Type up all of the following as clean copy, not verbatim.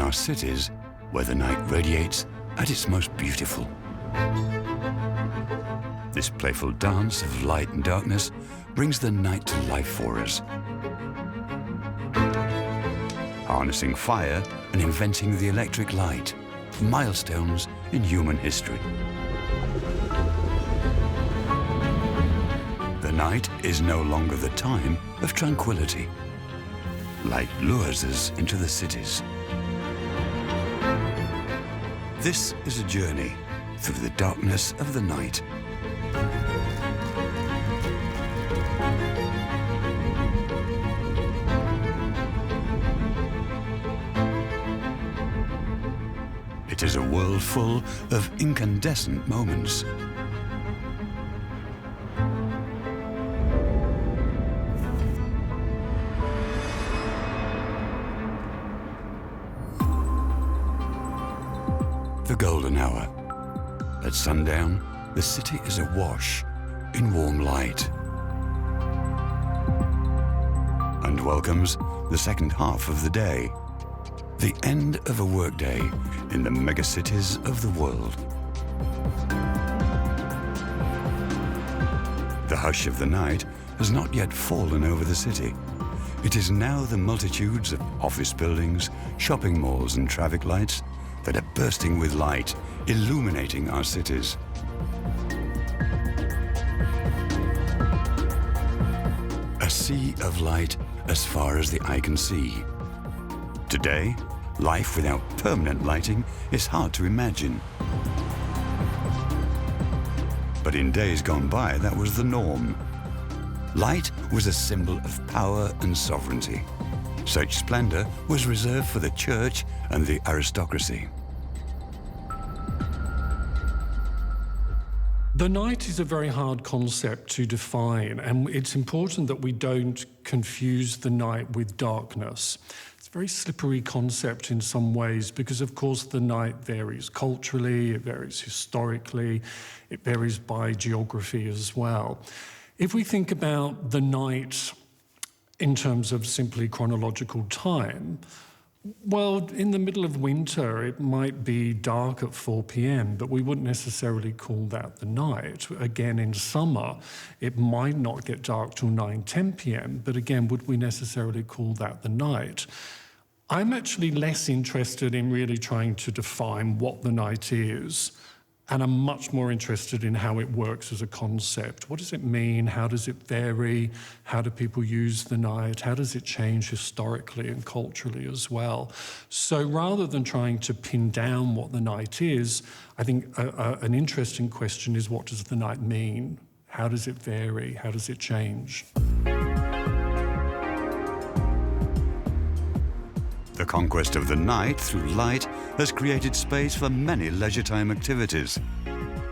our cities, where the night radiates at its most beautiful. This playful dance of light and darkness brings the night to life for us. Harnessing fire and inventing the electric light, milestones in human history. The night is no longer the time of tranquility. Light lures us into the cities. This is a journey through the darkness of the night. It is a world full of incandescent moments. The golden hour. At sundown, the city is awash in warm light and welcomes the second half of the day, the end of a workday in the megacities of the world. The hush of the night has not yet fallen over the city. It is now the multitudes of office buildings, shopping malls and traffic lights that are bursting with light, illuminating our cities. A sea of light as far as the eye can see. Today, life without permanent lighting is hard to imagine. But in days gone by, that was the norm. Light was a symbol of power and sovereignty. Such splendor was reserved for the church and the aristocracy. The night is a very hard concept to define, and it's important that we don't confuse the night with darkness. It's a very slippery concept in some ways because, of course, the night varies culturally, it varies historically, it varies by geography as well. If we think about the night in terms of simply chronological time, well, in the middle of winter, it might be dark at 4 p.m., but we wouldn't necessarily call that the night. Again, in summer, it might not get dark till 9, 10 p.m., but again, would we necessarily call that the night? I'm actually less interested in really trying to define what the night is, and I'm much more interested in how it works as a concept. What does it mean? How does it vary? How do people use the night? How does it change historically and culturally as well? So rather than trying to pin down what the night is, I think an interesting question is, what does the night mean? How does it vary? How does it change? The conquest of the night through light has created space for many leisure time activities.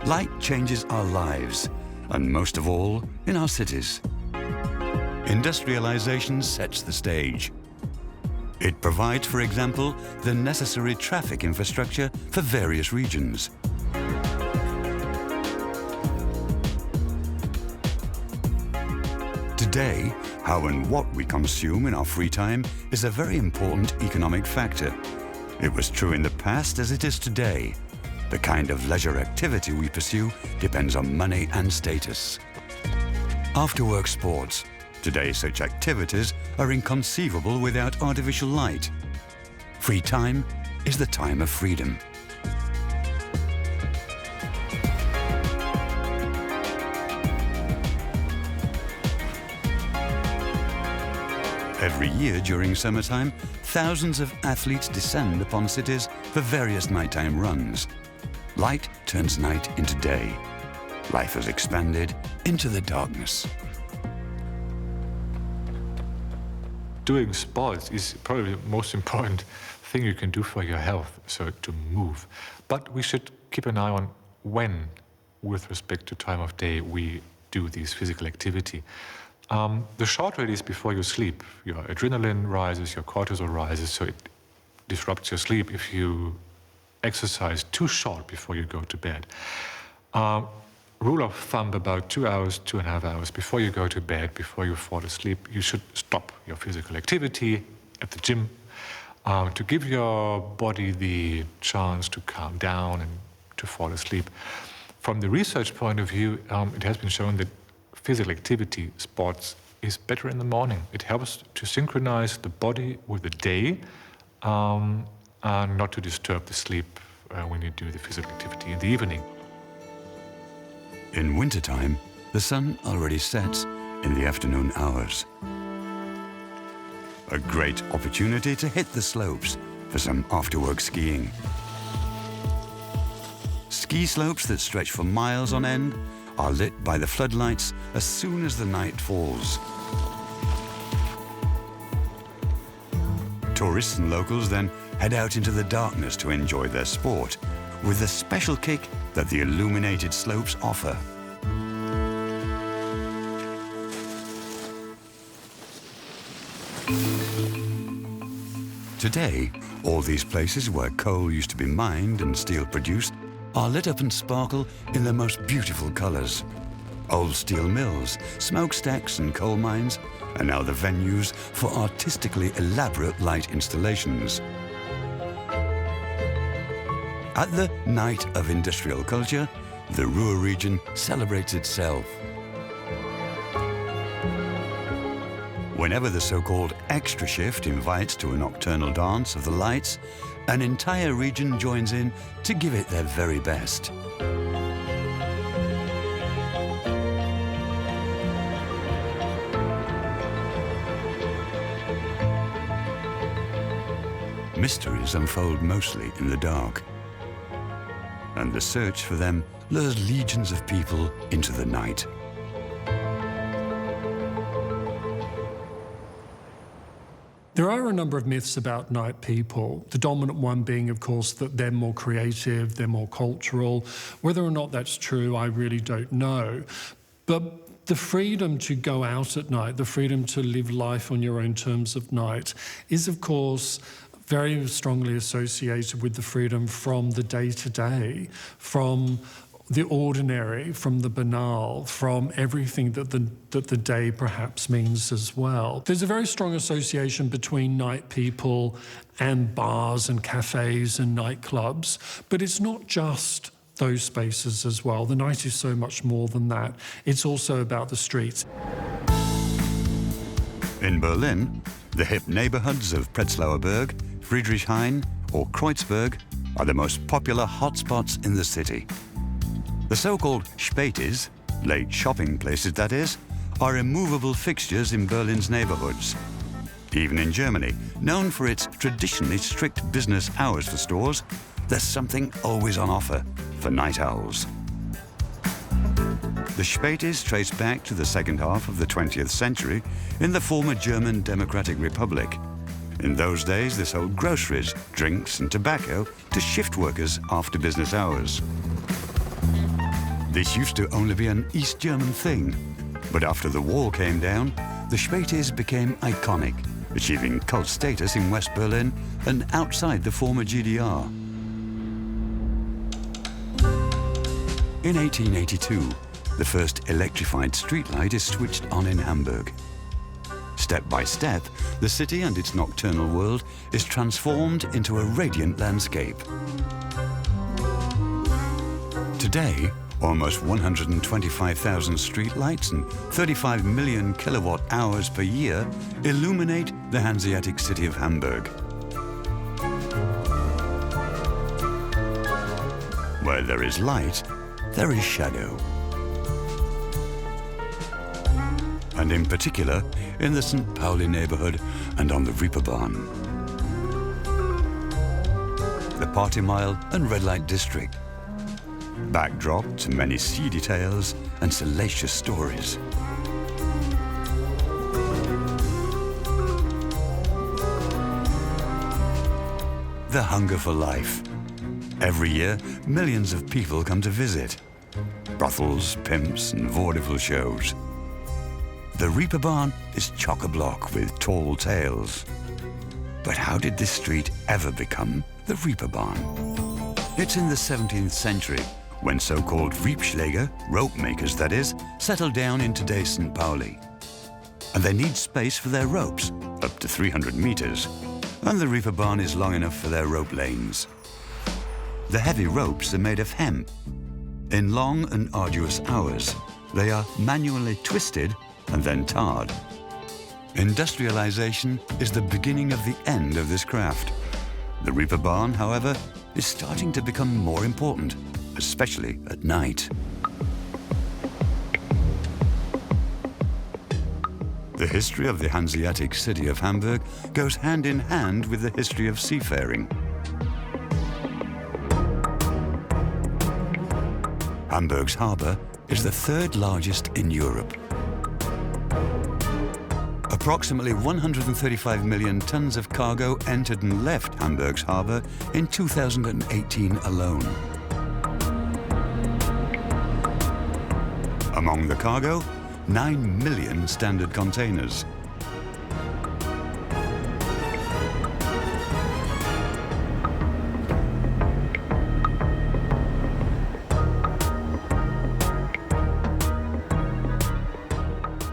Light changes our lives, and most of all, in our cities. Industrialization sets the stage. It provides, for example, the necessary traffic infrastructure for various regions. Today, how and what we consume in our free time is a very important economic factor. It was true in the past as it is today. The kind of leisure activity we pursue depends on money and status. After-work sports. Today, such activities are inconceivable without artificial light. Free time is the time of freedom. Every year during summertime, thousands of athletes descend upon cities for various nighttime runs. Light turns night into day. Life has expanded into the darkness. Doing sports is probably the most important thing you can do for your health, so to move. But we should keep an eye on when, with respect to time of day, we do this physical activity. The shorter it is before you sleep, your adrenaline rises, your cortisol rises, so it disrupts your sleep if you exercise too short before you go to bed. Rule of thumb, about 2 hours, 2.5 hours before you go to bed, before you fall asleep, you should stop your physical activity at the gym. to give your body the chance to calm down and to fall asleep. From the research point of view, it has been shown that physical activity, sports, is better in the morning. It helps to synchronize the body with the day and not to disturb the sleep when you do the physical activity in the evening. In wintertime, the sun already sets in the afternoon hours. A great opportunity to hit the slopes for some after-work skiing. Ski slopes that stretch for miles on end are lit by the floodlights as soon as the night falls. Tourists and locals then head out into the darkness to enjoy their sport, with the special kick that the illuminated slopes offer. Today, all these places where coal used to be mined and steel produced are lit up and sparkle in the most beautiful colors. Old steel mills, smokestacks and coal mines are now the venues for artistically elaborate light installations. At the Night of Industrial Culture, the Ruhr region celebrates itself. Whenever the so-called extra shift invites to a nocturnal dance of the lights, an entire region joins in to give it their very best. Mysteries unfold mostly in the dark, and the search for them lures legions of people into the night. There are a number of myths about night people, the dominant one being, of course, that they're more creative, they're more cultural. Whether or not that's true, I really don't know. But the freedom to go out at night, the freedom to live life on your own terms of night, is, of course, very strongly associated with the freedom from the day-to-day, from the ordinary, from the banal, from everything that the day perhaps means as well. There's a very strong association between night people and bars and cafes and nightclubs, but it's not just those spaces as well. The night is so much more than that. It's also about the streets. In Berlin, the hip neighborhoods of Prenzlauer Berg, Friedrichshain or Kreuzberg are the most popular hotspots in the city. The so-called Spätis, late shopping places that is, are immovable fixtures in Berlin's neighborhoods. Even in Germany, known for its traditionally strict business hours for stores, there's something always on offer for night owls. The Spätis trace back to the second half of the 20th century in the former German Democratic Republic. In those days, they sold groceries, drinks and tobacco to shift workers after business hours. This used to only be an East German thing, but after the wall came down, the Spätis became iconic, achieving cult status in West Berlin and outside the former GDR. In 1882, the first electrified streetlight is switched on in Hamburg. Step by step, the city and its nocturnal world is transformed into a radiant landscape. Today, almost 125,000 streetlights and 35 million kilowatt hours per year illuminate the Hanseatic city of Hamburg. Where there is light, there is shadow. And in particular, in the St. Pauli neighborhood and on the Reeperbahn. The Party Mile and Red Light District. Backdrop to many seedy tales and salacious stories. The hunger for life. Every year, millions of people come to visit. Brothels, pimps and vaudeville shows. The Reeperbahn is chock-a-block with tall tales. But how did this street ever become the Reeperbahn? It's in the 17th century when so-called Riebschläger, rope makers that is, settled down in today's St. Pauli. And they need space for their ropes, up to 300 meters. and the reeperbahn is long enough for their rope lanes. The heavy ropes are made of hemp. In long and arduous hours, they are manually twisted and then tarred. Industrialization is the beginning of the end of this craft. The reeperbahn, however, is starting to become more important, especially at night. The history of the Hanseatic city of Hamburg goes hand in hand with the history of seafaring. Hamburg's harbour is the third largest in Europe. Approximately 135 million tons of cargo entered and left Hamburg's harbour in 2018 alone. Among the cargo, 9 million standard containers.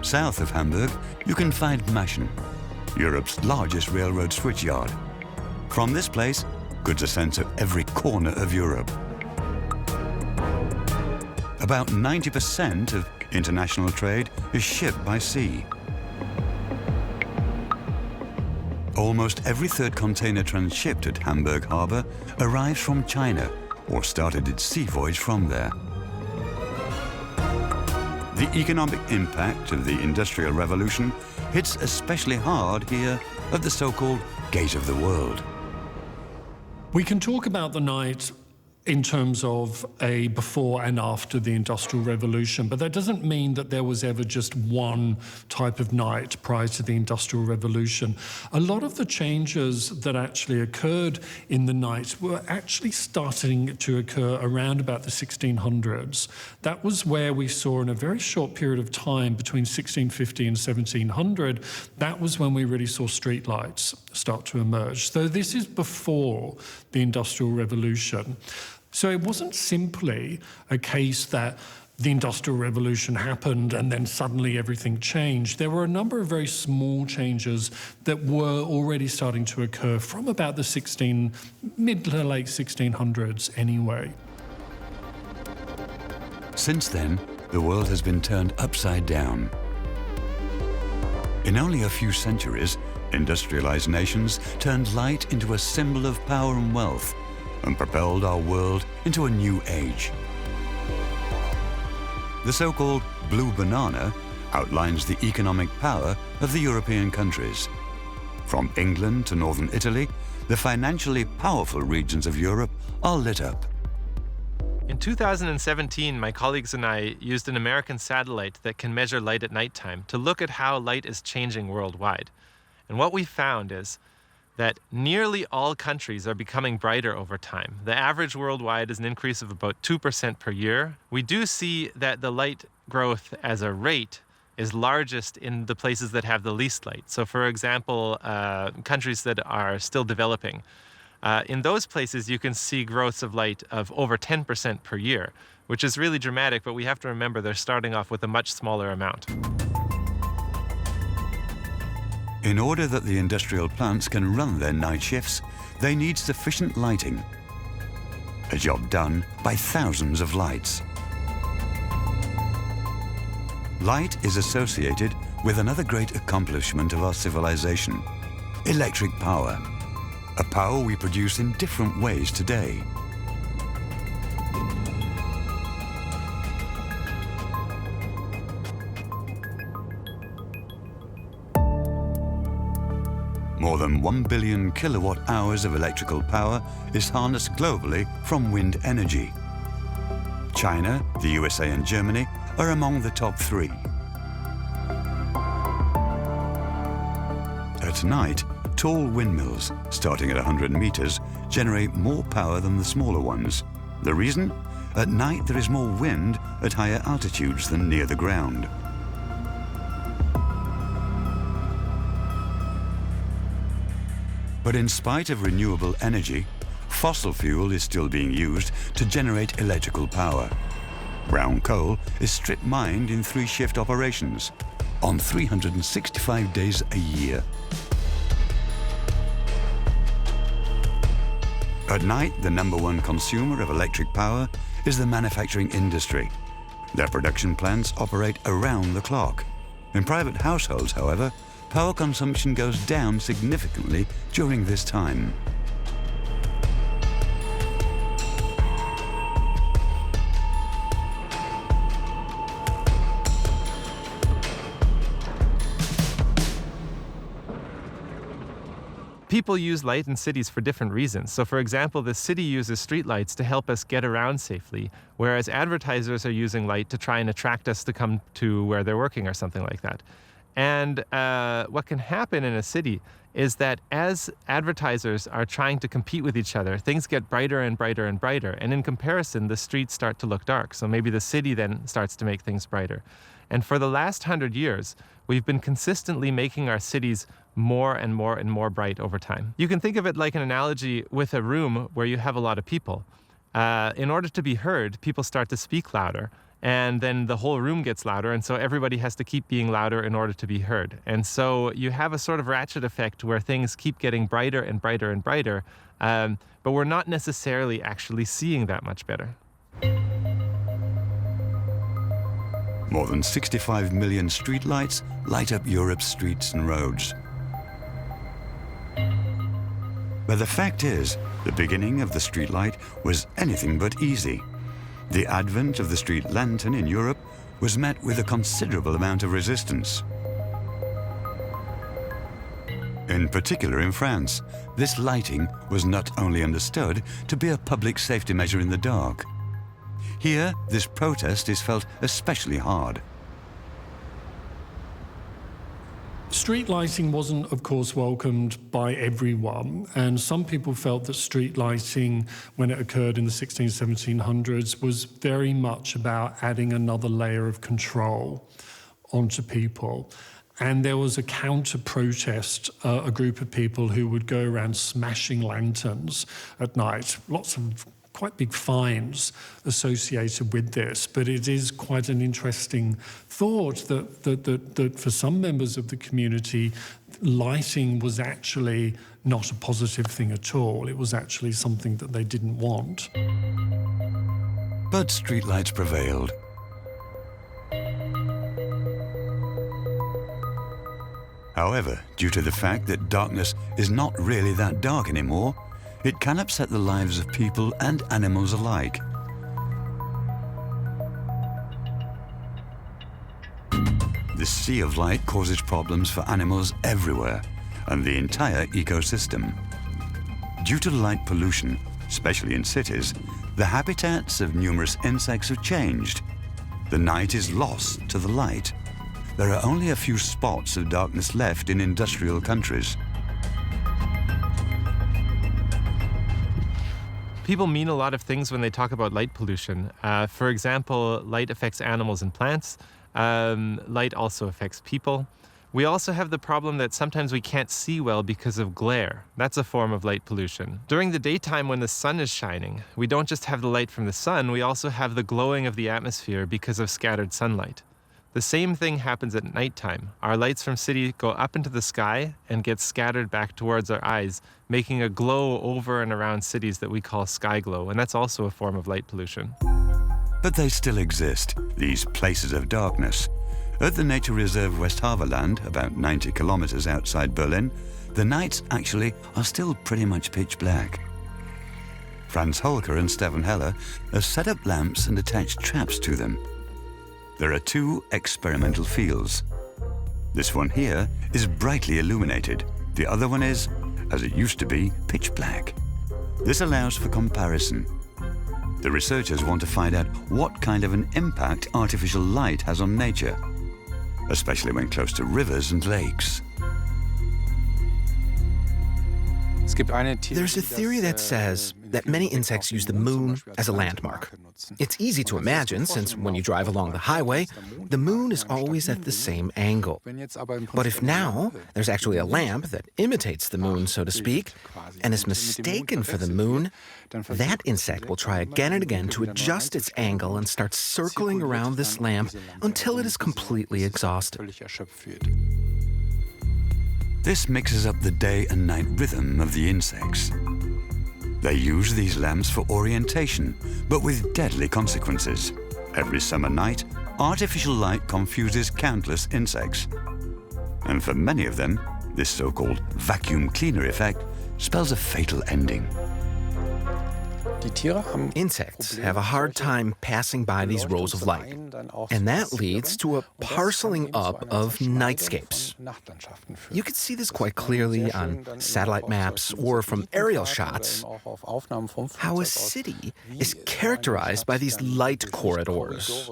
South of Hamburg, you can find Maschen, Europe's largest railroad switchyard. From this place, goods are sent to every corner of Europe. About 90% of international trade is shipped by sea. Almost every third container transshipped at Hamburg Harbour arrives from China or started its sea voyage from there. The economic impact of the Industrial Revolution hits especially hard here at the so-called Gate of the World. We can talk about the night in terms of a before and after the Industrial Revolution, but that doesn't mean that there was ever just one type of night prior to the Industrial Revolution. A lot of the changes that actually occurred in the night were actually starting to occur around about the 1600s. That was where we saw in a very short period of time between 1650 and 1700, that was when we really saw streetlights start to emerge. So this is before the Industrial Revolution. So it wasn't simply a case that the Industrial Revolution happened and then suddenly everything changed. There were a number of very small changes that were already starting to occur from about the mid to late 1600s anyway. Since then, the world has been turned upside down. In only a few centuries, industrialized nations turned light into a symbol of power and wealth, and propelled our world into a new age. The so-called blue banana outlines the economic power of the European countries. From England to northern Italy, the financially powerful regions of Europe are lit up. In 2017, my colleagues and I used an American satellite that can measure light at nighttime to look at how light is changing worldwide. And what we found is that nearly all countries are becoming brighter over time. The average worldwide is an increase of about 2% per year. We do see that the light growth as a rate is largest in the places that have the least light. So for example, countries that are still developing. In those places, you can see growths of light of over 10% per year, which is really dramatic, but we have to remember they're starting off with a much smaller amount. In order that the industrial plants can run their night shifts, they need sufficient lighting. A job done by thousands of lights. Light is associated with another great accomplishment of our civilization, electric power. A power we produce in different ways today. More than 1 billion kilowatt hours of electrical power is harnessed globally from wind energy. China, the USA and Germany are among the top 3. At night, tall windmills, starting at 100 meters, generate more power than the smaller ones. The reason? At night there is more wind at higher altitudes than near the ground. But in spite of renewable energy, fossil fuel is still being used to generate electrical power. Brown coal is strip mined in 3-shift operations, on 365 days a year. At night, the #1 consumer of electric power is the manufacturing industry. Their production plants operate around the clock. In private households, however, power consumption goes down significantly during this time. People use light in cities for different reasons. So for example, the city uses streetlights to help us get around safely, whereas advertisers are using light to try and attract us to come to where they're working or something like that. And what can happen in a city is that as advertisers are trying to compete with each other, things get brighter and brighter and brighter. And in comparison, the streets start to look dark. So maybe the city then starts to make things brighter. And for the last 100 years, we've been consistently making our cities more and more and more bright over time. You can think of it like an analogy with a room where you have a lot of people. In order to be heard, people start to speak louder, and then the whole room gets louder, and so everybody has to keep being louder in order to be heard. And so you have a sort of ratchet effect where things keep getting brighter and brighter and brighter, but we're not necessarily actually seeing that much better. More than 65 million streetlights light up Europe's streets and roads. But the fact is, the beginning of the streetlight was anything but easy. The advent of the street lantern in Europe was met with a considerable amount of resistance. In particular in France, this lighting was not only understood to be a public safety measure in the dark. Here, this protest is felt especially hard. Street lighting wasn't, of course, welcomed by everyone, and some people felt that street lighting, when it occurred in the 1700s, was very much about adding another layer of control onto people. And there was a counter-protest, a group of people who would go around smashing lanterns at night. Lots of quite big fines associated with this, but it is quite an interesting thought that for some members of the community, lighting was actually not a positive thing at all. It was actually something that they didn't want. But streetlights prevailed. However, due to the fact that darkness is not really that dark anymore, it can upset the lives of people and animals alike. The sea of light causes problems for animals everywhere and the entire ecosystem. Due to light pollution, especially in cities, the habitats of numerous insects have changed. The night is lost to the light. There are only a few spots of darkness left in industrial countries. People mean a lot of things when they talk about light pollution. For example, light affects animals and plants. Light also affects people. We also have the problem that sometimes we can't see well because of glare. That's a form of light pollution. During the daytime when the sun is shining, we don't just have the light from the sun, we also have the glowing of the atmosphere because of scattered sunlight. The same thing happens at nighttime. Our lights from city go up into the sky and get scattered back towards our eyes, making a glow over and around cities that we call sky glow, and that's also a form of light pollution. But they still exist, these places of darkness. At the nature reserve Westhaveland, about 90 kilometers outside Berlin, the nights actually are still pretty much pitch black. Franz Holker and Stefan Heller have set up lamps and attached traps to them. There are two experimental fields. This one here is brightly illuminated. The other one is, as it used to be, pitch black. This allows for comparison. The researchers want to find out what kind of an impact artificial light has on nature, especially when close to rivers and lakes. There's a theory that says that many insects use the moon as a landmark. It's easy to imagine, since when you drive along the highway, the moon is always at the same angle. But if now there's actually a lamp that imitates the moon, so to speak, and is mistaken for the moon, that insect will try again and again to adjust its angle and start circling around this lamp until it is completely exhausted. This mixes up the day and night rhythm of the insects. They use these lamps for orientation, but with deadly consequences. Every summer night, artificial light confuses countless insects. And for many of them, this so-called vacuum cleaner effect spells a fatal ending. Insects have a hard time passing by these rows of light, and that leads to a parceling up of nightscapes. You can see this quite clearly on satellite maps or from aerial shots, how a city is characterized by these light corridors.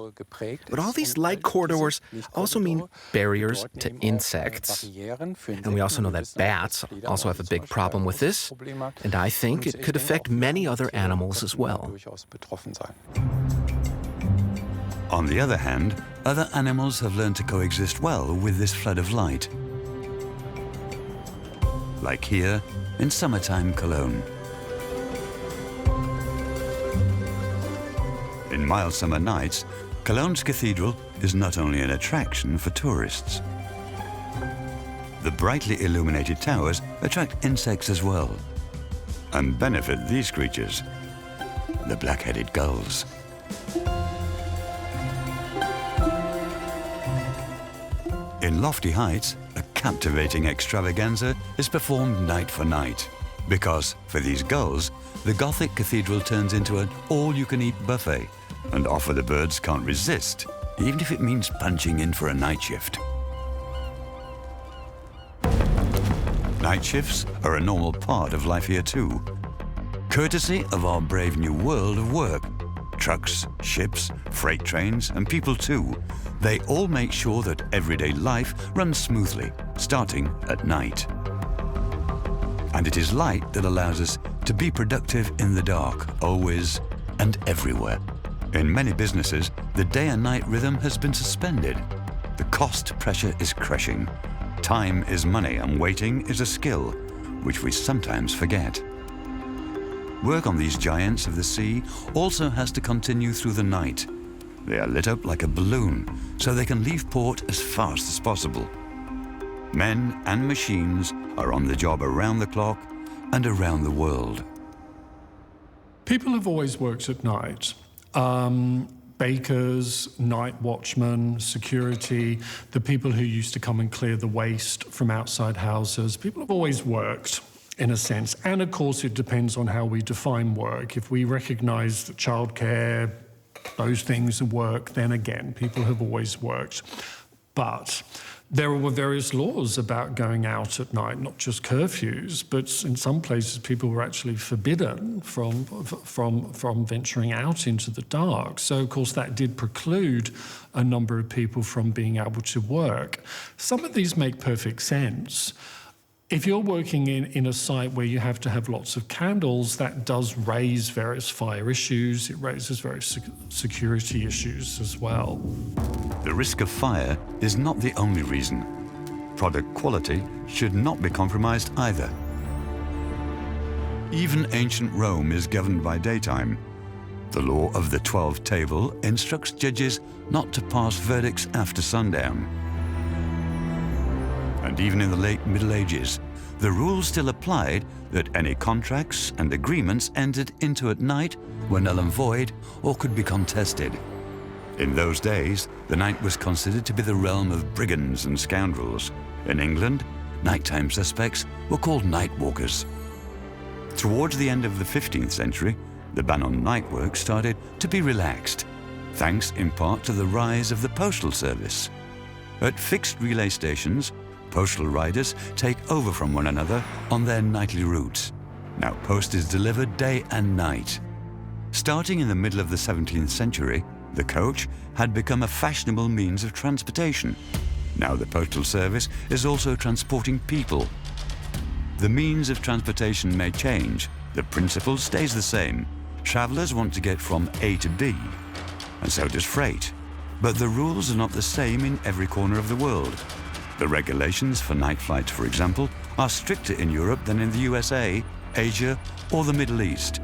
But all these light corridors also mean barriers to insects. And we also know that bats also have a big problem with this, and I think it could affect many other animals as well. On the other hand, other animals have learned to coexist well with this flood of light. Like here in summertime Cologne. In mild summer nights, Cologne's cathedral is not only an attraction for tourists. The brightly illuminated towers attract insects as well, and benefit these creatures, the black-headed gulls. In lofty heights, a captivating extravaganza is performed night for night, because for these gulls, the Gothic cathedral turns into an all-you-can-eat buffet, and offer the birds can't resist, even if it means punching in for a night shift. Night shifts are a normal part of life here too. Courtesy of our brave new world of work, trucks, ships, freight trains, and people too, they all make sure that everyday life runs smoothly, starting at night. And it is light that allows us to be productive in the dark, always and everywhere. In many businesses, the day and night rhythm has been suspended. The cost pressure is crushing. Time is money and waiting is a skill, which we sometimes forget. Work on these giants of the sea also has to continue through the night. They are lit up like a balloon, so they can leave port as fast as possible. Men and machines are on the job around the clock and around the world. People have always worked at night. Bakers, night watchmen, security, the people who used to come and clear the waste from outside houses. People have always worked, in a sense. And of course, it depends on how we define work. If we recognize that childcare, those things are work, then again, people have always worked. But there were various laws about going out at night, not just curfews, but in some places people were actually forbidden from venturing out into the dark. So, of course, that did preclude a number of people from being able to work. Some of these make perfect sense. If you're working in a site where you have to have lots of candles, that does raise various fire issues. It raises various security issues as well. The risk of fire is not the only reason. Product quality should not be compromised either. Even ancient Rome is governed by daytime. The law of the 12 table instructs judges not to pass verdicts after sundown. And even in the late Middle Ages, the rule still applied that any contracts and agreements entered into at night were null and void or could be contested. In those days, the night was considered to be the realm of brigands and scoundrels. In England, nighttime suspects were called night walkers. Towards the end of the 15th century, the ban on night work started to be relaxed, thanks in part to the rise of the postal service. At fixed relay stations, postal riders take over from one another on their nightly routes. Now post is delivered day and night. Starting in the middle of the 17th century, the coach had become a fashionable means of transportation. Now the postal service is also transporting people. The means of transportation may change. The principle stays the same. Travelers want to get from A to B, and so does freight. But the rules are not the same in every corner of the world. The regulations for night flights, for example, are stricter in Europe than in the USA, Asia, or the Middle East.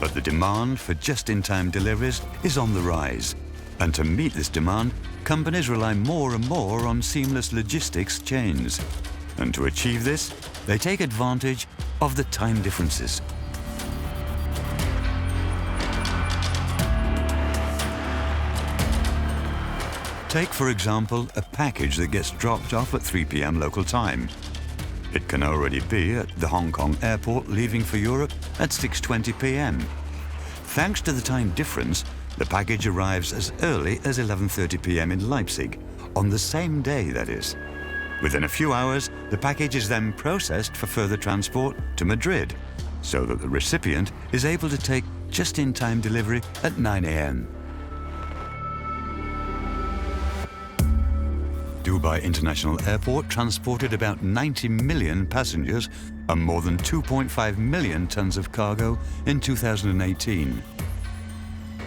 But the demand for just-in-time deliveries is on the rise. And to meet this demand, companies rely more and more on seamless logistics chains. And to achieve this, they take advantage of the time differences. Take, for example, a package that gets dropped off at 3 p.m. local time. It can already be at the Hong Kong airport leaving for Europe at 6:20 p.m. Thanks to the time difference, the package arrives as early as 11:30 p.m. in Leipzig, on the same day, that is. Within a few hours, the package is then processed for further transport to Madrid, so that the recipient is able to take just-in-time delivery at 9 a.m. Dubai International Airport transported about 90 million passengers and more than 2.5 million tons of cargo in 2018.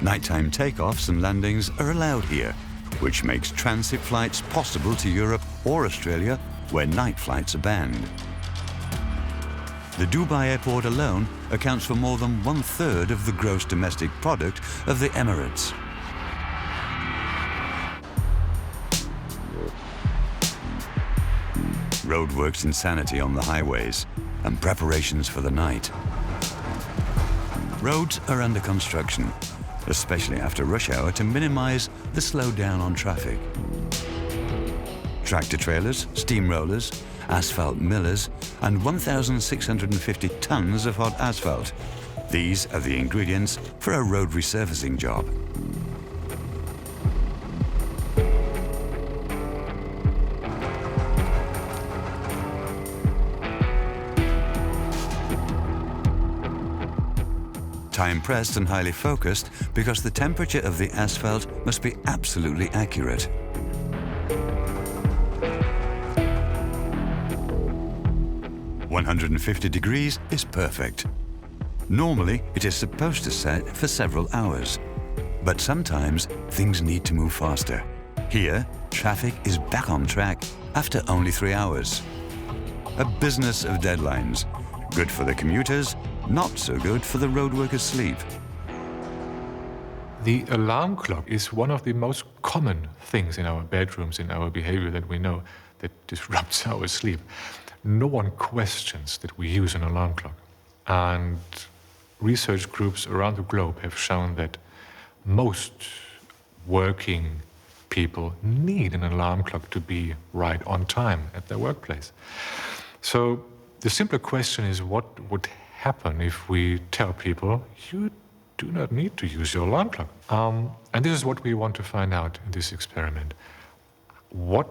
Nighttime takeoffs and landings are allowed here, which makes transit flights possible to Europe or Australia, where night flights are banned. The Dubai airport alone accounts for more than 1/3 of the gross domestic product of the Emirates. Roadworks insanity on the highways and preparations for the night. Roads are under construction, especially after rush hour, to minimize the slowdown on traffic. Tractor trailers, steamrollers, asphalt millers, and 1,650 tons of hot asphalt. These are the ingredients for a road resurfacing job. Time-pressed and highly focused because the temperature of the asphalt must be absolutely accurate. "150 degrees is perfect. Normally, it is supposed to set for several hours. But sometimes, things need to move faster. Here, traffic is back on track after only 3 hours. A business of deadlines. Good for the commuters, not so good for the road workers' sleep. The alarm clock is one of the most common things in our bedrooms, in our behavior that we know that disrupts our sleep. No one questions that we use an alarm clock. And research groups around the globe have shown that most working people need an alarm clock to be right on time at their workplace. So the simpler question is, what would happen if we tell people, you do not need to use your alarm clock? And this is what we want to find out in this experiment. What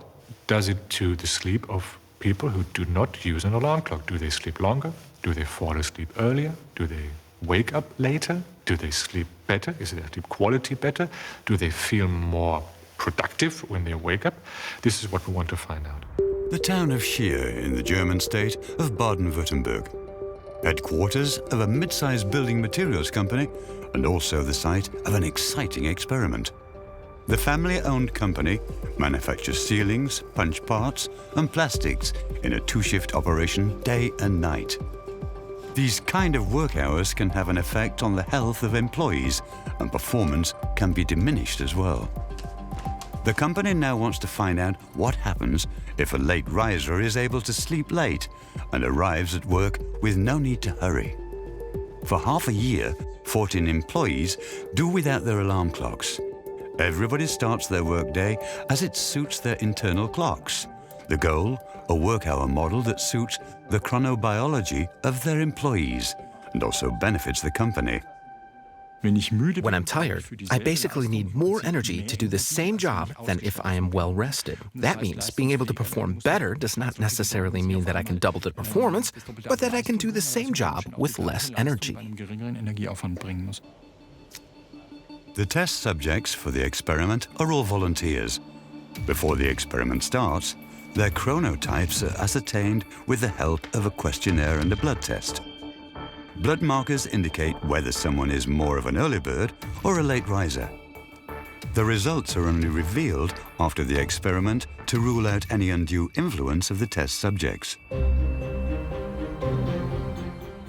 does it to the sleep of people who do not use an alarm clock? Do they sleep longer? Do they fall asleep earlier? Do they wake up later? Do they sleep better? Is their sleep quality better? Do they feel more productive when they wake up? This is what we want to find out. The town of Scheer in the German state of Baden-Württemberg. Headquarters of a mid-sized building materials company and also the site of an exciting experiment. The family-owned company manufactures ceilings, punch parts and plastics in a 2-shift operation day and night. These kind of work hours can have an effect on the health of employees, and performance can be diminished as well. The company now wants to find out what happens if a late riser is able to sleep late and arrives at work with no need to hurry. For half a year, 14 employees do without their alarm clocks. Everybody starts their workday as it suits their internal clocks. The goal, a work-hour model that suits the chronobiology of their employees and also benefits the company. When I'm tired, I basically need more energy to do the same job than if I am well rested. That means being able to perform better does not necessarily mean that I can double the performance, but that I can do the same job with less energy. The test subjects for the experiment are all volunteers. Before the experiment starts, their chronotypes are ascertained with the help of a questionnaire and a blood test. Blood markers indicate whether someone is more of an early bird or a late riser. The results are only revealed after the experiment to rule out any undue influence of the test subjects.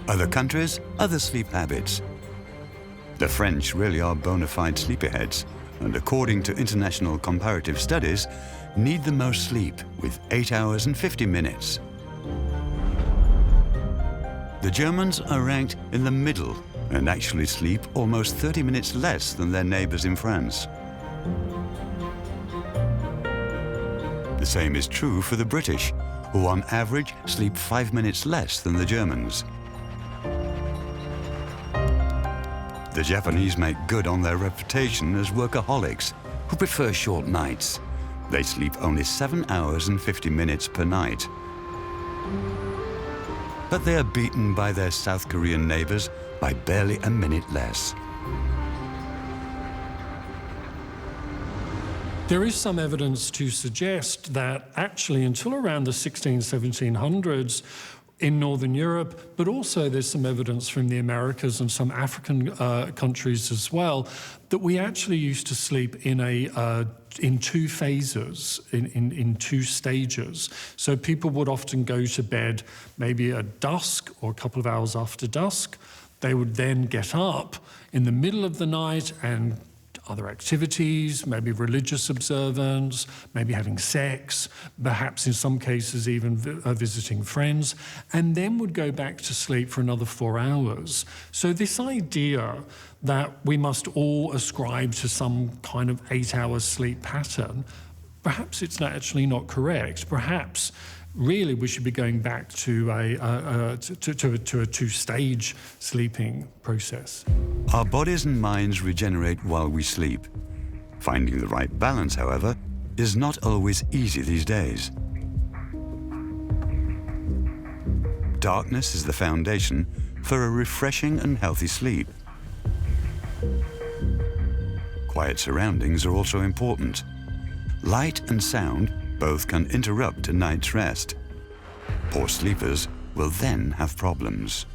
Other countries, other sleep habits. The French really are bona fide sleepyheads, and according to international comparative studies, need the most sleep with 8 hours and 50 minutes. The Germans are ranked in the middle and actually sleep almost 30 minutes less than their neighbors in France. The same is true for the British, who on average sleep 5 minutes less than the Germans. The Japanese make good on their reputation as workaholics who prefer short nights. They sleep only 7 hours and 50 minutes per night. But they are beaten by their South Korean neighbors by barely a minute less. There is some evidence to suggest that actually until around the 1700s in Northern Europe, but also there's some evidence from the Americas and some African countries as well, that we actually used to sleep in two phases, in two stages. So people would often go to bed maybe at dusk or a couple of hours after dusk. They would then get up in the middle of the night and other activities, maybe religious observance, maybe having sex, perhaps in some cases even visiting friends, and then would go back to sleep for another 4 hours. So this idea that we must all ascribe to some kind of 8-hour sleep pattern, perhaps it's actually not correct. Perhaps really we should be going back to a two-stage sleeping process. Our bodies and minds regenerate while we sleep. Finding the right balance, however, is not always easy these days. Darkness is the foundation for a refreshing and healthy sleep. Quiet surroundings are also important. Light and sound both can interrupt a night's rest. Poor sleepers will then have problems.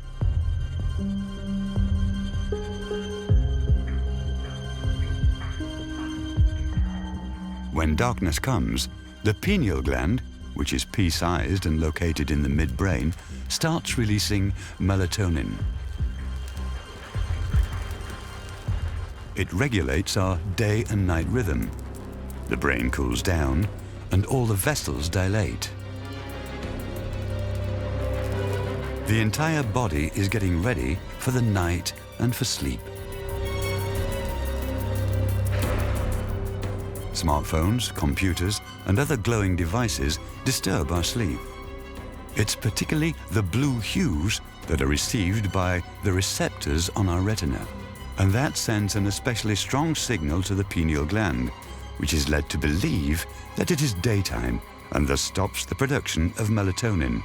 When darkness comes, the pineal gland, which is pea-sized and located in the midbrain, starts releasing melatonin. It regulates our day and night rhythm. The brain cools down and all the vessels dilate. The entire body is getting ready for the night and for sleep. Smartphones, computers, and other glowing devices disturb our sleep. It's particularly the blue hues that are received by the receptors on our retina, and that sends an especially strong signal to the pineal gland, which is led to believe that it is daytime and thus stops the production of melatonin.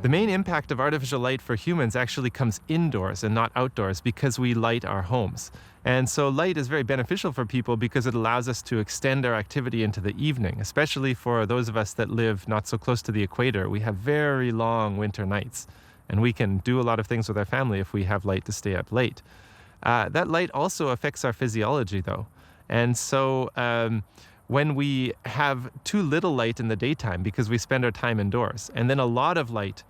The main impact of artificial light for humans actually comes indoors and not outdoors because we light our homes. And so light is very beneficial for people because it allows us to extend our activity into the evening, especially for those of us that live not so close to the equator. We have very long winter nights, and we can do a lot of things with our family if we have light to stay up late. That light also affects our physiology, though. And so when we have too little light in the daytime because we spend our time indoors, and then a lot of light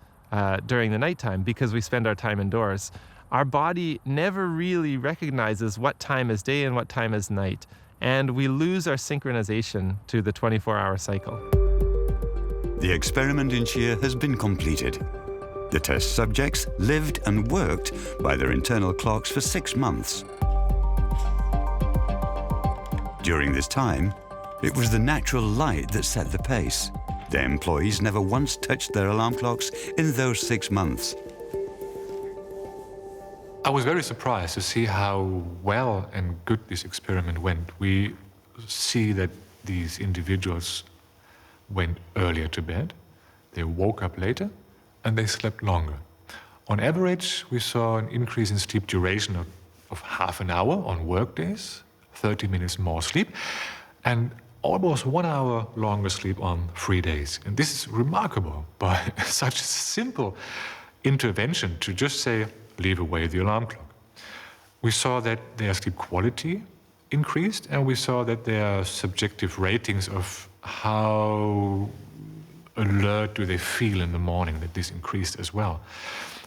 during the nighttime because we spend our time indoors, our body never really recognizes what time is day and what time is night, and we lose our synchronization to the 24-hour cycle. The experiment in Shear has been completed. The test subjects lived and worked by their internal clocks for 6 months. During this time, it was the natural light that set the pace. Their employees never once touched their alarm clocks in those 6 months. I was very surprised to see how well and good this experiment went. We see that these individuals went earlier to bed, they woke up later, and they slept longer. On average, we saw an increase in sleep duration of half an hour on work days, 30 minutes more sleep, and almost 1 hour longer sleep on free days. And this is remarkable by such a simple intervention to just say, leave away the alarm clock. We saw that their sleep quality increased, and we saw that their subjective ratings of how alert do they feel in the morning, that this increased as well.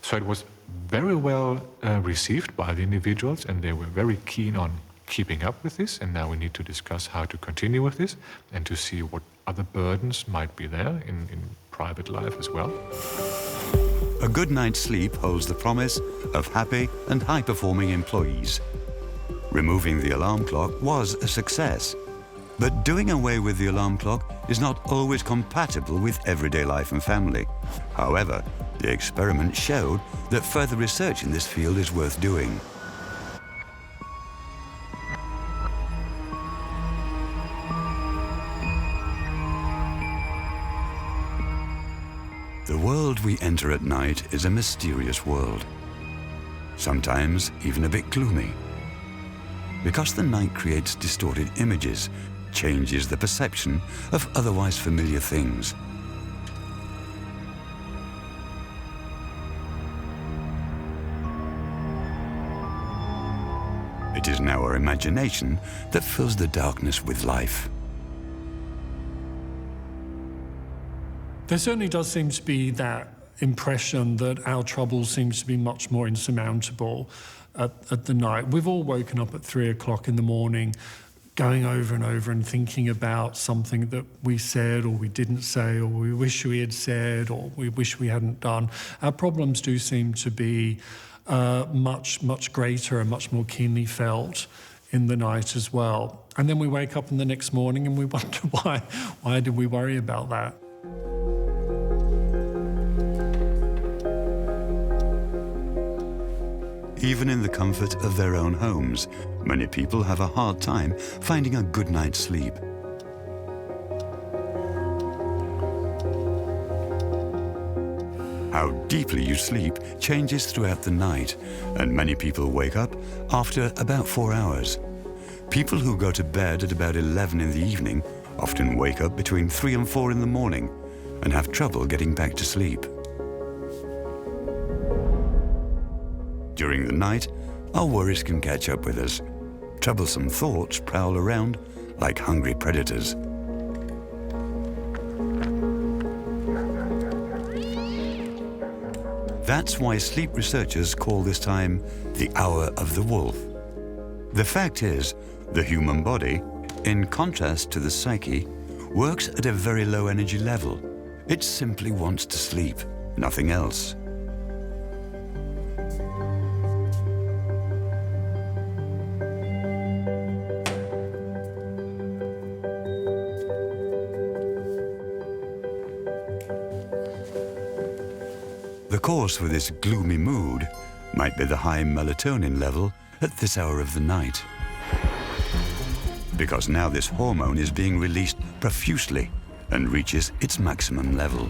So it was very well received by the individuals, and they were very keen on keeping up with this, and now we need to discuss how to continue with this and to see what other burdens might be there in private life as well. A good night's sleep holds the promise of happy and high-performing employees. Removing the alarm clock was a success, but doing away with the alarm clock is not always compatible with everyday life and family. However, the experiment showed that further research in this field is worth doing. The world we enter at night is a mysterious world, sometimes even a bit gloomy. Because the night creates distorted images, changes the perception of otherwise familiar things. It is now our imagination that fills the darkness with life. There certainly does seem to be that impression that our trouble seems to be much more insurmountable at the night. We've all woken up at 3 o'clock in the morning, going over and over and thinking about something that we said or we didn't say, or we wish we had said, or we wish we hadn't done. Our problems do seem to be much greater and much more keenly felt in the night as well. And then we wake up in the next morning and we wonder why did we worry about that? Even in the comfort of their own homes, many people have a hard time finding a good night's sleep. How deeply you sleep changes throughout the night, and many people wake up after about 4 hours. People who go to bed at about 11 in the evening often wake up between 3 and 4 in the morning and have trouble getting back to sleep. During the night, our worries can catch up with us. Troublesome thoughts prowl around like hungry predators. That's why sleep researchers call this time the hour of the wolf. The fact is, the human body, in contrast to the psyche, works at a very low energy level. It simply wants to sleep, nothing else. The cause for this gloomy mood might be the high melatonin level at this hour of the night. Because now this hormone is being released profusely and reaches its maximum level.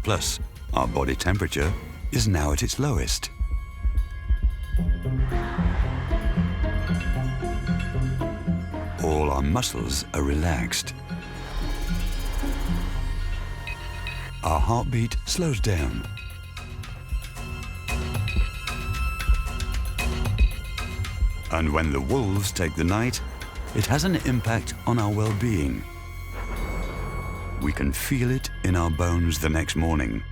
Plus, our body temperature is now at its lowest. All our muscles are relaxed. Our heartbeat slows down. And when the wolves take the night, it has an impact on our well-being. We can feel it in our bones the next morning.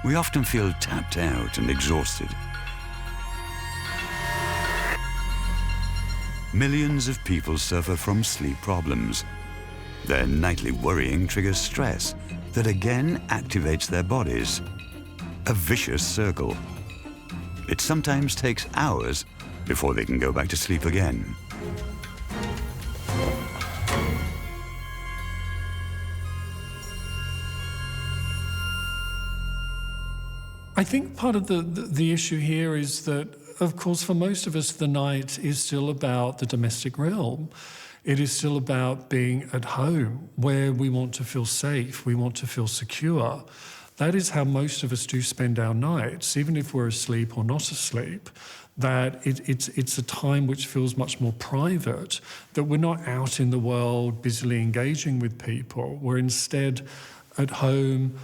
We often feel tapped out and exhausted. Millions of people suffer from sleep problems. Their nightly worrying triggers stress that again activates their bodies. A vicious circle. It sometimes takes hours before they can go back to sleep again. I think part of the issue here is that, of course, for most of us, the night is still about the domestic realm. It is still about being at home, where we want to feel safe, we want to feel secure. That is how most of us do spend our nights, even if we're asleep or not asleep, that it's a time which feels much more private, that we're not out in the world busily engaging with people. We're instead at home,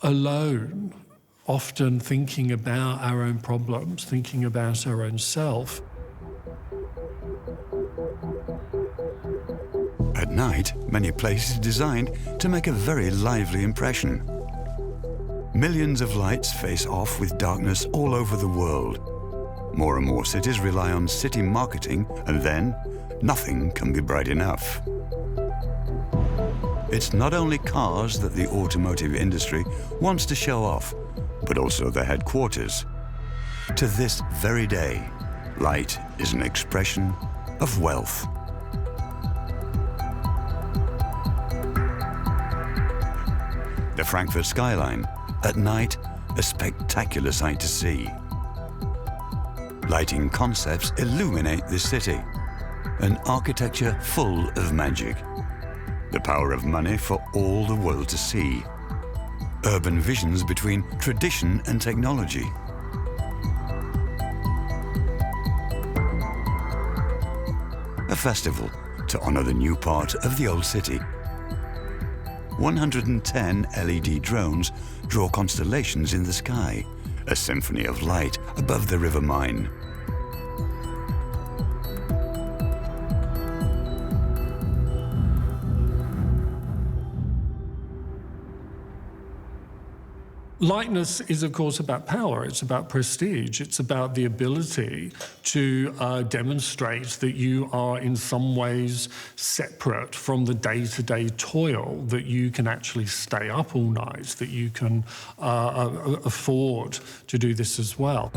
alone, often thinking about our own problems, thinking about our own self. At night, many places are designed to make a very lively impression. Millions of lights face off with darkness all over the world. More and more cities rely on city marketing, and then nothing can be bright enough. It's not only cars that the automotive industry wants to show off, but also their headquarters. To this very day, light is an expression of wealth. The Frankfurt skyline, at night, a spectacular sight to see. Lighting concepts illuminate this city, an architecture full of magic. The power of money for all the world to see. Urban visions between tradition and technology. A festival to honor the new part of the old city. 110 LED drones draw constellations in the sky, a symphony of light above the river Main. Lightness is, of course, about power. It's about prestige. It's about the ability to demonstrate that you are in some ways separate from the day-to-day toil, that you can actually stay up all night, that you can afford to do this as well.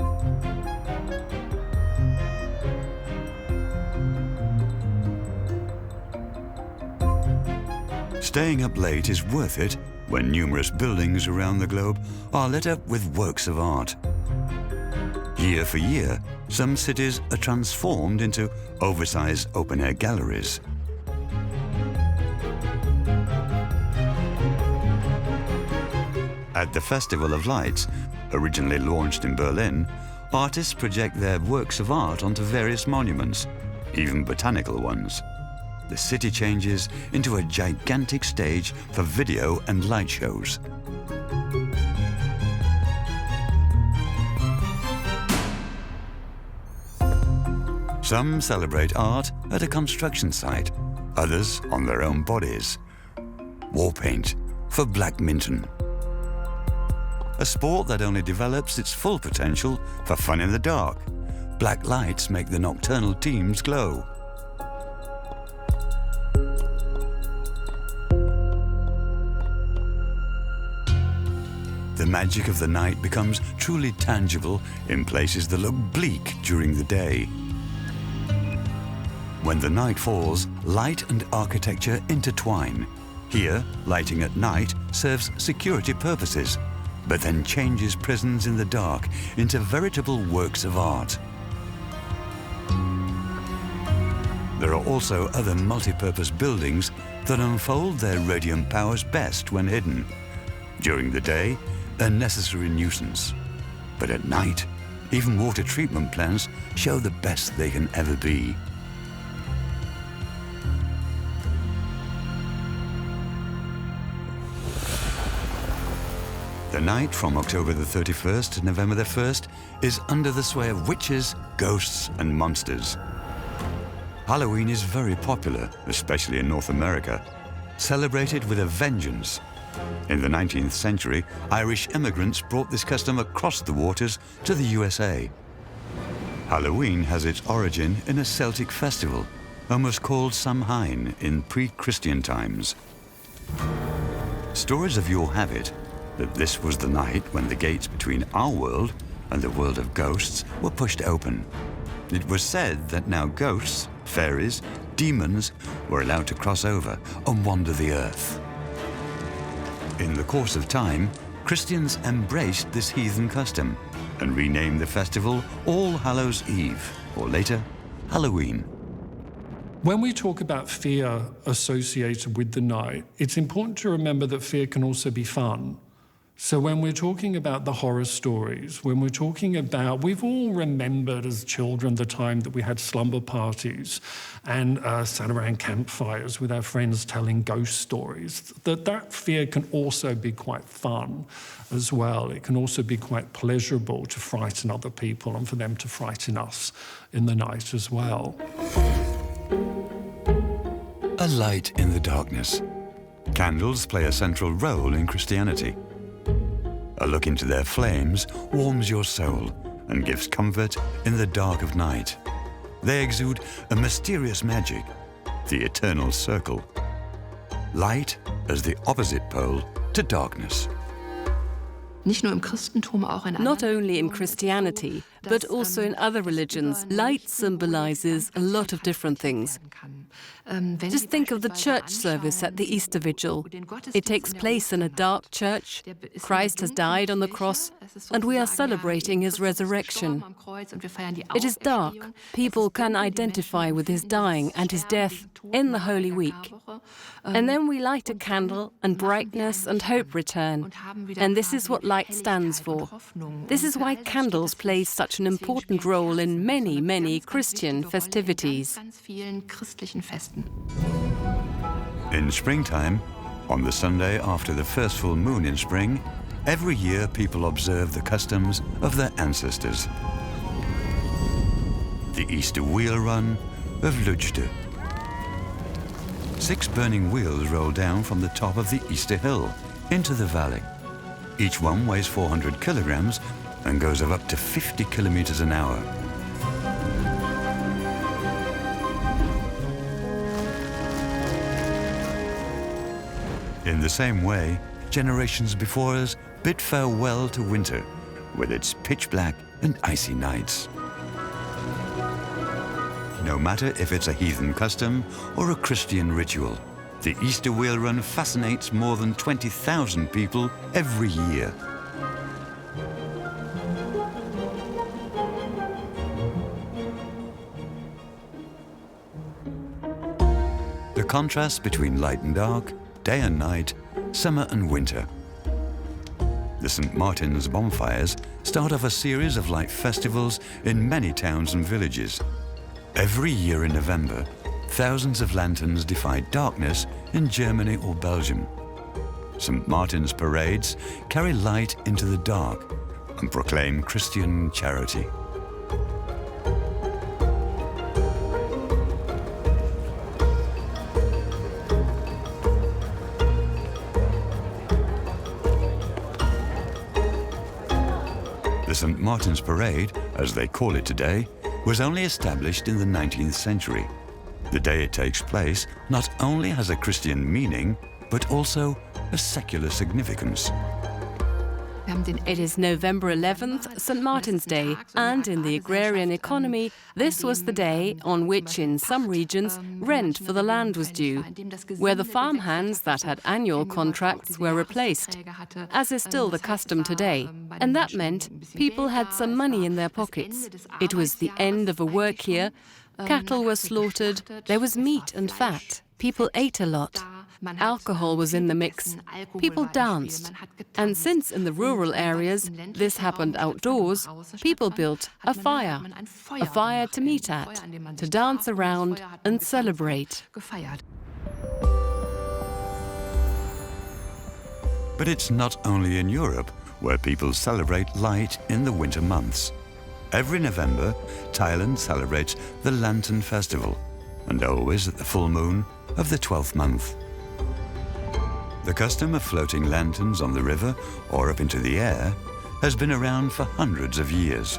Staying up late is worth it when numerous buildings around the globe are lit up with works of art. Year for year, some cities are transformed into oversized open-air galleries. At the Festival of Lights, originally launched in Berlin, artists project their works of art onto various monuments, even botanical ones. The city changes into a gigantic stage for video and light shows. Some celebrate art at a construction site, others on their own bodies. War paint for Black Minton. A sport that only develops its full potential for fun in the dark. Black lights make the nocturnal teams glow. The magic of the night becomes truly tangible in places that look bleak during the day. When the night falls, light and architecture intertwine. Here, lighting at night serves security purposes, but then changes prisons in the dark into veritable works of art. There are also other multi-purpose buildings that unfold their radiant powers best when hidden. During the day, a necessary nuisance. But at night, even water treatment plants show the best they can ever be. The night from October the 31st to November the 1st is under the sway of witches, ghosts, and monsters. Halloween is very popular, especially in North America, celebrated with a vengeance. In the 19th century, Irish immigrants brought this custom across the waters to the USA. Halloween has its origin in a Celtic festival, almost called Samhain in pre-Christian times. Stories of yore have it that this was the night when the gates between our world and the world of ghosts were pushed open. It was said that now ghosts, fairies, demons were allowed to cross over and wander the earth. In the course of time, Christians embraced this heathen custom and renamed the festival All Hallows Eve, or later, Halloween. When we talk about fear associated with the night, it's important to remember that fear can also be fun. So when we're talking about the horror stories, when we're talking about, we've all remembered as children the time that we had slumber parties and sat around campfires with our friends telling ghost stories, that fear can also be quite fun as well. It can also be quite pleasurable to frighten other people and for them to frighten us in the night as well. A light in the darkness. Candles play a central role in Christianity. A look into their flames warms your soul and gives comfort in the dark of night. They exude a mysterious magic, the eternal circle. Light as the opposite pole to darkness. Not only in Christianity, but also in other religions, light symbolizes a lot of different things. Just think of the church service at the Easter Vigil. It takes place in a dark church. Christ has died on the cross, and we are celebrating his resurrection. It is dark. People can identify with his dying and his death in the Holy Week. And then we light a candle, and brightness and hope return. And this is what light stands for. This is why candles play such an important role in many, many Christian festivities. In springtime, on the Sunday after the first full moon in spring, every year people observe the customs of their ancestors. The Easter wheel run of Lüchte. 6 burning wheels roll down from the top of the Easter hill into the valley. Each one weighs 400 kilograms and goes of up to 50 kilometers an hour. In the same way, generations before us bid farewell to winter with its pitch black and icy nights. No matter if it's a heathen custom or a Christian ritual, the Easter wheel run fascinates more than 20,000 people every year. The contrast between light and dark, day and night, summer and winter. The St. Martin's bonfires start off a series of light festivals in many towns and villages. Every year in November, thousands of lanterns defy darkness in Germany or Belgium. St. Martin's parades carry light into the dark and proclaim Christian charity. The St. Martin's Parade, as they call it today, was only established in the 19th century. The day it takes place not only has a Christian meaning, but also a secular significance. It is November 11th, St. Martin's Day, and in the agrarian economy, this was the day on which in some regions rent for the land was due, where the farmhands that had annual contracts were replaced, as is still the custom today. And that meant people had some money in their pockets. It was the end of a work year, cattle were slaughtered, there was meat and fat, people ate a lot. Alcohol was in the mix. People danced. And since in the rural areas this happened outdoors, people built a fire to meet at, to dance around and celebrate. But it's not only in Europe where people celebrate light in the winter months. Every November, Thailand celebrates the Lantern Festival, and always at the full moon of the 12th month. The custom of floating lanterns on the river or up into the air has been around for hundreds of years.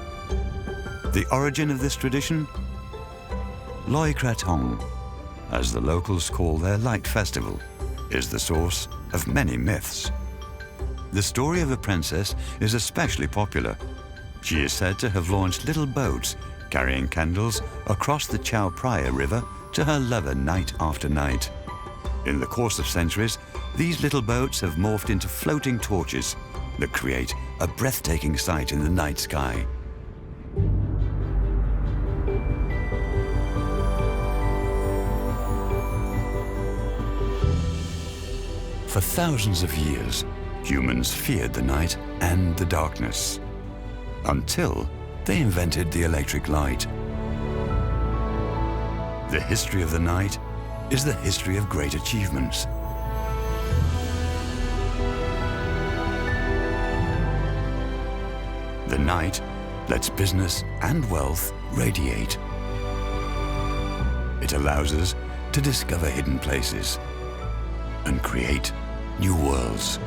The origin of this tradition? Loi Krathong, as the locals call their light festival, is the source of many myths. The story of a princess is especially popular. She is said to have launched little boats carrying candles across the Chao Phraya River to her lover night after night. In the course of centuries, these little boats have morphed into floating torches that create a breathtaking sight in the night sky. For thousands of years, humans feared the night and the darkness, until they invented the electric light. The history of the night is the history of great achievements. The night lets business and wealth radiate. It allows us to discover hidden places and create new worlds.